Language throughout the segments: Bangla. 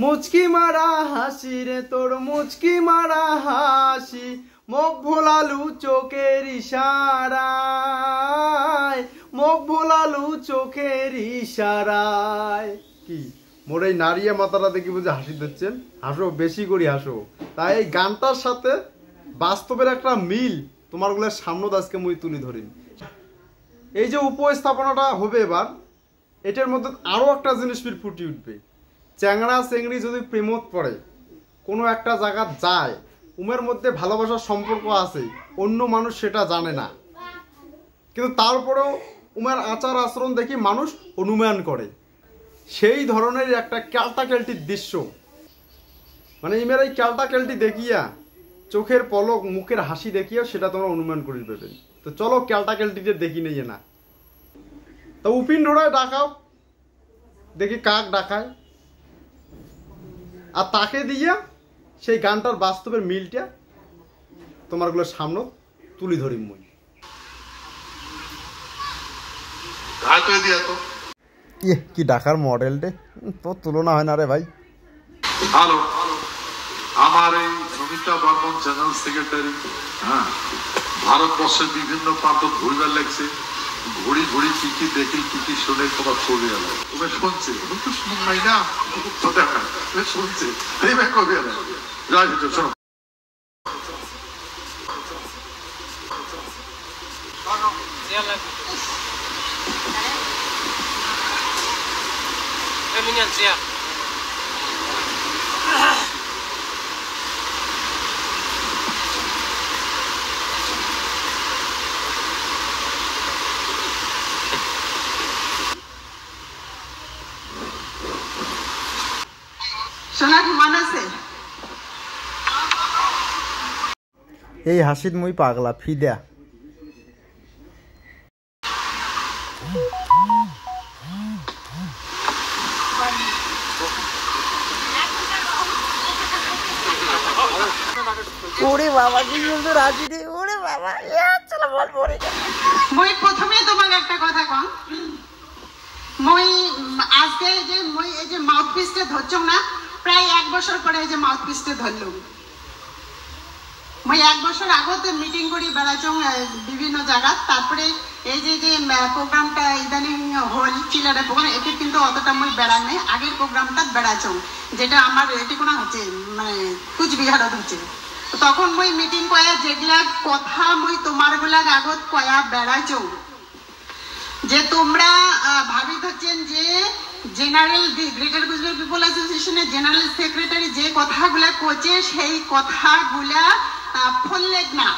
মুচকি মারা হাসি রে তোর মুচকি মারা হাসি, মুখ ভোলালু চোখের ইশারায়, মুখ ভোলালু চোখের ইশারায়। কি মোর এই নারিয়া মাথাটা দেখি বুঝে হাসি দিচ্ছেন? হাসো, বেশি করি হাসো। তাই এই গানটার সাথে বাস্তবের একটা মিল তোমার গুলোর সামনে আজকে মুই তুলি ধরি। এই যে উপস্থাপনাটা হবে এবার, এটার মধ্যে আরো একটা জিনিস ফুটে উঠবে। চ্যাংড়া চেংড়ি যদি প্রেমত পড়ে, কোনো একটা জায়গা যায়, উমের মধ্যে ভালোবাসার সম্পর্ক আছে, অন্য মানুষ সেটা জানে না, কিন্তু তারপরেও উমের আচার আচরণ দেখি মানুষ অনুমান করে। সেই ধরনের একটা ক্যালটাকেলটির দৃশ্য, মানে ইমের এই ক্যালটাকেলটি দেখিয়া, চোখের পলক মুখের হাসি দেখিয়া সেটা তোমরা অনুমান করে দেবেন। তো চলো ক্যালটাকেলটিতে দেখি নেই না। তো উপিন ঢোড়ায় ডাকাও, দেখি কাক ডাকায়, আর তাকে দিয়া সেই গানটার বাস্তবের মিলটা তোমার গুলোর সামনে তুলি ধরি। মই কি ডাকার মডেলটে তো তুলনা হয় না রে ভাই। হ্যালো, আমার এই নমিতা বর্মন জেনারেল সেক্রেটারি, হ্যাঁ, ভারতবর্ষের বিভিন্ন প্রান্ত ঘুরবার লাগছে। ঘুড়ি ঘুড়ি কি কি দেখি কি কি শুনে তোমার ছবি এলো, তুমি শুনছে তো শুনলাই না, শুনছে কবি এলো। যাই হোক শোনো, এই হাসিত মুই পাগলা ফিদা। ওরে বাবা কি সুন্দর হাসি রে, ওরে বাবা। চলো বল পরে মই প্রথমে তোমাকে একটা কথা কম, মই আজকে যে মই এই যে মাউথ পিসটা ধরছো না, প্রায় 1 বছর পরে এই যে মাউথ পিসটা ধরলাম। মই 1 বছর আগতে মিটিং করি বেড়াচ্ছ বিভিন্ন জায়গা, তারপরে এই যে যে প্রোগ্রামটা ইদানিং হল চিলারে প্রোগ্রাম, এটা কিন্তু অতটা মই বেড়া নেই। আগের প্রোগ্রামটা বেড়াচ্ছ, যেটা আমার এটি কোনো হচ্ছে মানে কুচবিহারত হচ্ছে, তখন মই মিটিং কয়া যেগুলা কথা মই তোমার গুলা আগত কয়া বেড়াচ্ছ, যে তোমরা ভাবি ধরছেন যে জেনারেল গ্রেটার কুচবিহার পিপল অ্যাসোসিয়েশনের জেনারেল সেক্রেটারি যে কথাগুলা কোচে সেই কথাগুলা ফললেক না,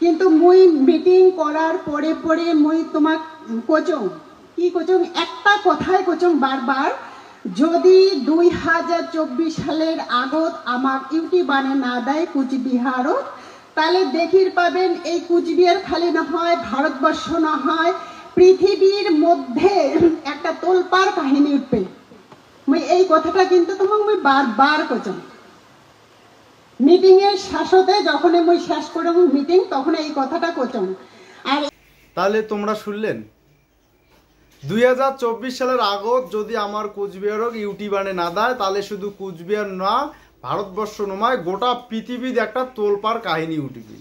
কিন্তু মুই মিটিং করার পরে পরে মুই তোমাক কোচং কি কোচং একটা কথাই কোচং বারবার, যদি 2024 সালের আগত আমার ইউটি বানে না দেয় কুচবিহারত, তাহলে দেখির পাবেন এই কুচবিহার খালি না হয়, ভারতবর্ষ না হয়, পৃথিবীর মধ্যে একটা তোলপাড় কাহিনী উঠবে। মুই এই কথাটা কিন্তু তোমাক মুই বারবার কোচং মিটিং এর শেষতে, যখন মুই শেষ করে মিটিং তখন এই কথাটা কোচং। আর তাহলে তোমরা শুনলেন, 2024 সালের আগত যদি আমার কুচবিহারক ইউটি বানে না দেয়, তাহলে শুধু কুচবিহার না, ভারতবর্ষ নয়, গোটা পৃথিবীর একটা তোলপাড় কাহিনী উঠবে।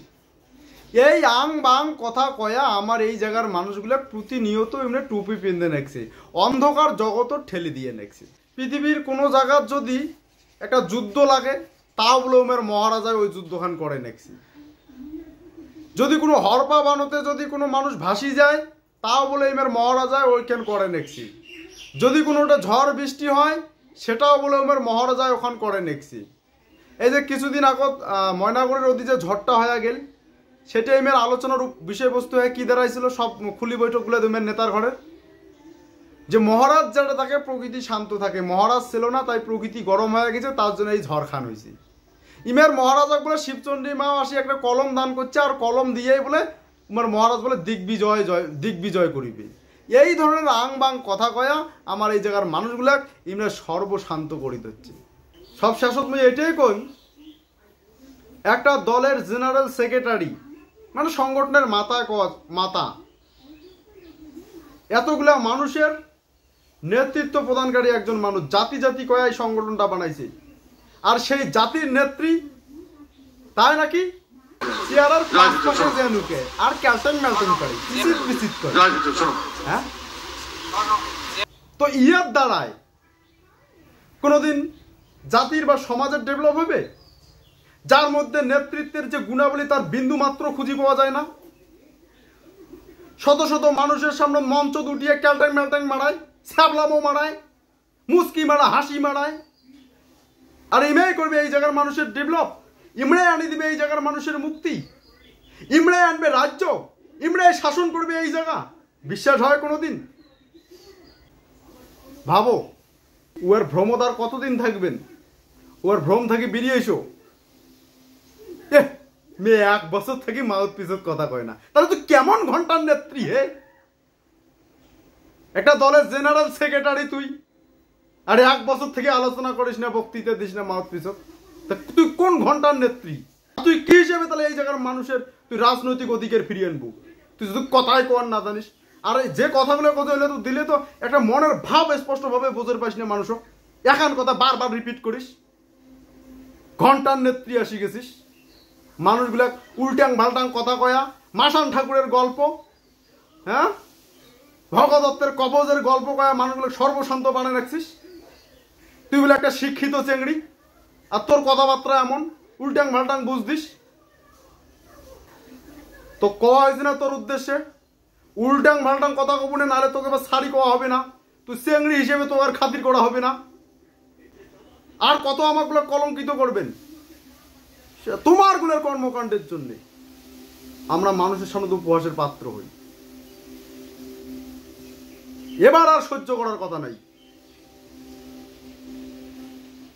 এই আং বাং কথা কয়া আমার এই জায়গার মানুষগুলো প্রতিনিয়ত এমনি টুপি পিনতে নেছে, অন্ধকার জগৎ ঠেলে দিয়ে নেছে। পৃথিবীর কোনো জায়গার যদি একটা যুদ্ধ লাগে, তাও বলে ওমের মহারাজায় ওই যুদ্ধখান করে নেছি। যদি কোনো হরপা বানতে যদি কোনো মানুষ ভাসি যায়, তাও বলে এমের মহারাজায় ওইখান করে নেছি। যদি কোনোটা ঝড় বৃষ্টি হয়, সেটাও বলে ওমের মহারাজায় ওখান করে নেছি। এই যে কিছুদিন আগত ময়নাগুড়ির ওদি যে ঝড়টা হয়ে গেল, সেটা এমের আলোচনার বিষয়বস্তু হয়ে কি দাঁড়াইছিল, সব খুলি বৈঠকগুলো এমের নেতার ঘরের, যে মহারাজ যেটা থাকে প্রকৃতি শান্ত থাকে, মহারাজ ছিল না তাই প্রকৃতি গরম হয়ে গেছে, তার জন্য এই ঝড় খান হয়েছে। ইমের মহারাজা বলে শিবচন্ডী মা আসি একটা কলম দান করছে, আর কলম দিয়েই বলে উমার মহারাজ বলে দিগ্বিজয় করিবে। এই ধরনের আং বাং কথা কয়া আমার এই জায়গার মানুষগুলা ইমরা সর্বশান্ত করি দিচ্ছে। সব শাসক মুই এটাই কই, একটা দলের জেনারেল সেক্রেটারি মানে সংগঠনের মাথা এতগুলা মানুষের নেতৃত্ব প্রদানকারী একজন মানুষ, জাতি জাতি কয়া এই সংগঠনটা বানাইছে। আর সেই জাতির নেত্রী তাই নাকি চেয়ারের পাশে যে নুকে আর ক্যালটেন ম্যালটেন করে বিচিত বিচিত করে। হ্যাঁ, তো ইয়ার দ্বারায় কোনোদিন জাতির বা সমাজের ডেভেলপ হবে, যার মধ্যে নেতৃত্বের যে গুণাবলী তার বিন্দু মাত্র খুঁজে পাওয়া যায় না। শত শত মানুষের সামনে মঞ্চ দুটিয়ে ক্যালটাং ম্যালটাং মারায়, ছ্যাবলামো মারায়, মুস্কি মারা, হাসি মারায়। আর ইমরাই করবে এই জায়গার মানুষের ডেভেলপ, ইমরাই আনি দিবে এই জায়গার মানুষের মুক্তি, ইমরাই আনবে রাজ্য, ইমরাই শাসন করবে এই জায়গা। বিশ্বাস হয় কোনোদিন? ভাবো ওর ভ্রমদার কতদিন থাকবেন? ওর ভ্রম থেকে বেরিয়ে এসো। মেয়ে 1 বছর থেকে মাউথ পিছত কথা কয় না, তাহলে তো কেমন ঘন্টার নেত্রী হে? একটা দলের জেনারেল সেক্রেটারি তুই, আরে 1 বছর থেকে আলোচনা করিস না, বক্তৃতা দিস না মাউথ পিছত, তুই কোন ঘন্টার নেত্রী? তুই কি হিসেবে তাহলে এই জায়গার মানুষের তুই রাজনৈতিক অধিকার ফিরিয়ে আনবো? তুই শুধু কথাই কোয়ার না জানিস, আর যে কথাগুলো কথা হলে তো দিলে তো একটা মনের ভাব স্পষ্টভাবে বোঝার পাইস না মানুষ। এখন কথা বারবার রিপিট করিস, ঘন্টার নেত্রী আসি গেছিস। মানুষগুলা উল্টাং ভাল্টাং কথা কয়া, মাসান ঠাকুরের গল্প, হ্যাঁ, ভগদত্তের কবজের গল্প কয়া মানুষগুলো সর্বশান্ত বানিয়ে রাখছিস। তুই বলে একটা শিক্ষিত চেংড়ি, আর তোর কথাবার্তা এমন উল্টাং ভাল্টাং বুঝদিস। তো কওয়া হয়েছে না তোর উদ্দেশ্যে উল্টাং ভাল্টাং কথা কবনে, নাহলে তোকে এবার শাড়ি কওয়া হবে না, তুই চেংড়ি হিসেবে তো আর খাতির করা হবে না। আর কত আমাগুলো কলঙ্কিত করবেন তোমার গুলোর কর্মকাণ্ডের জন্য। আমরা মানুষের সামনে তো উপহাসের পাত্র হই। এবার আর সহ্য করার কথা নাই।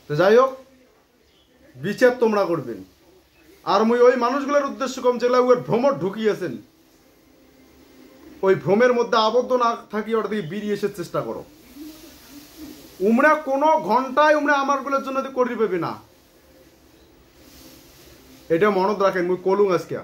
তো যাই হোক, বিচার তোমরা করবেন। আর মুই ওই মানুষগুলোর উদ্দেশ্য কম যেগুলো ওর ভ্রমর ঢুকিয়েছেন, ওই ভ্রমের মধ্যে আবদ্ধ না থাকি ওটা থেকে বেরিয়ে এসে চেষ্টা করো। উমরা কোনো ঘন্টায় উমরা আমারগুলোর জন্য করি পাবে না, এটা মনত রাখেন। মুই কলুম আজকে।